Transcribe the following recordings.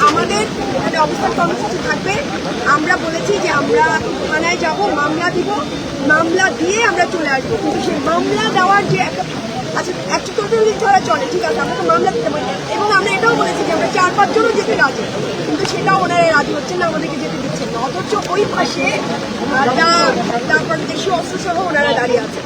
আমাদের এখানে অবস্থান কর্মসূচি থাকবে। আমরা বলেছি যে আমরা থানায় যাব, মামলা দিব, মামলা দিয়ে আমরা চলে আসবো। কিন্তু সেই মামলা দেওয়ার যে আচ্ছা 144 ধরা চলে, ঠিক আছে, আমরা তো মামলা দিতে পারি। এবং আমরা এটাও বলেছি যে আমরা 4-5 জনও যেতে রাজি, কিন্তু সেটাও ওনারা রাজি হচ্ছেন না, আমাদেরকে যেতে দিচ্ছেন না। অথচ ওই পাশে তারপর দেশীয় অস্ত্র সহ ওনারা দাঁড়িয়ে আছে।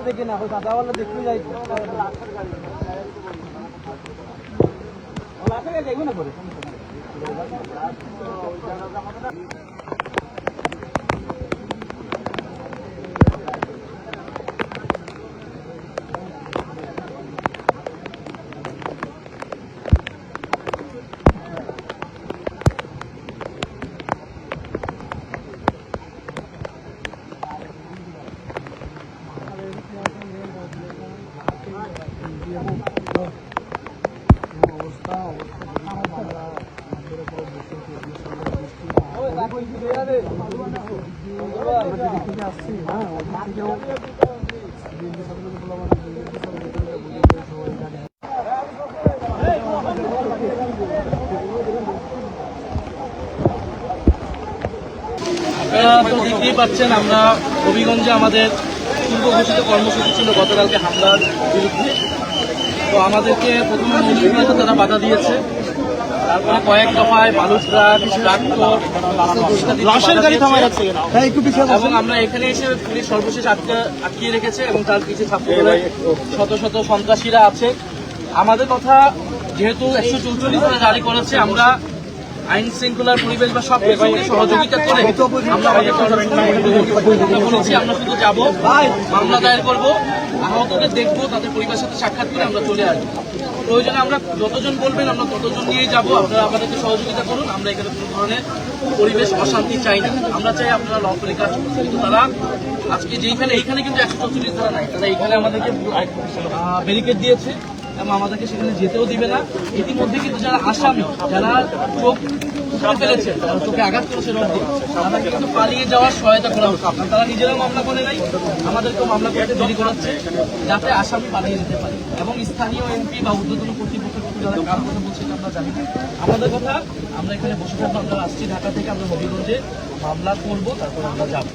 দেখি না দেখতে যাই না করে দেখতেই পাচ্ছেন আমরা হবিগঞ্জে আমাদের পূর্ব ঘোষিত কর্মসূচি ছিল গতকালকে হামলার বিরুদ্ধে। তো আমাদেরকে প্রথমে মৌলিকভাবে তারা বাধা দিয়েছে, তারপরে কয়েক দফায় বালুচঘাট, ট্রাক্টর, এবং আমরা এখানে এসে পুলিশ সর্বশেষ আটকিয়ে রেখেছে এবং তার পিছিয়ে ছাত্রদলের শত শত সন্ত্রাসীরা আছে। আমাদের কথা যেহেতু 144 ধারা জারি করেছে, আমরা আইন শৃঙ্খলার পরিবেশ বা সব কিছুকে সহযোগিতা করে আমরা বলেছি আমরা শুধু যাবো, মামলা দায়ের করবো, আহতদের দেখবো, তাদের পরিবারের সাথে সাক্ষাৎ করে আমরা চলে আসবো। প্রয়োজনে আমরা যতজন বলবেন আমরা ততজন নিয়েই যাবো। আপনারা আমাদেরকে সহযোগিতা করুন। আমরা এখানে কোনো ধরনের পরিবেশ অশান্তি চাই না। আমরা চাই আপনারা লফুলি কাজ করুন। কিন্তু তারা আজকে এইখানে কিন্তু 144 ধারা নাই, তারা এইখানে আমাদেরকে ব্যারিকেড দিয়েছে এবং আমাদেরকে সেখানে যেতেও দিবে না। ইতিমধ্যে কিন্তু যারা আসামি, যারা চোখ ফেলেছে, তারা চোখে আঘাত করেছে রড দিয়ে, তাদেরকে কিন্তু পালিয়ে যাওয়ার সহায়তা করা হচ্ছে। তারা নিজেরাও মামলা করে নাই, আমাদেরকেও মামলা করতে দেরি করাচ্ছে যাতে আসামি পালিয়ে যেতে পারে। এবং স্থানীয় এমপি বা ঊর্ধ্বতন কর্তৃপক্ষের প্রতি যারা কার কথা বলছে আমরা জানি না। আমাদের কথা আমরা এখানে বসে থাকবো, আমরা আসছি ঢাকা থেকে, আমরা হবিগঞ্জে মামলা করবো, তারপর আমরা যাবো।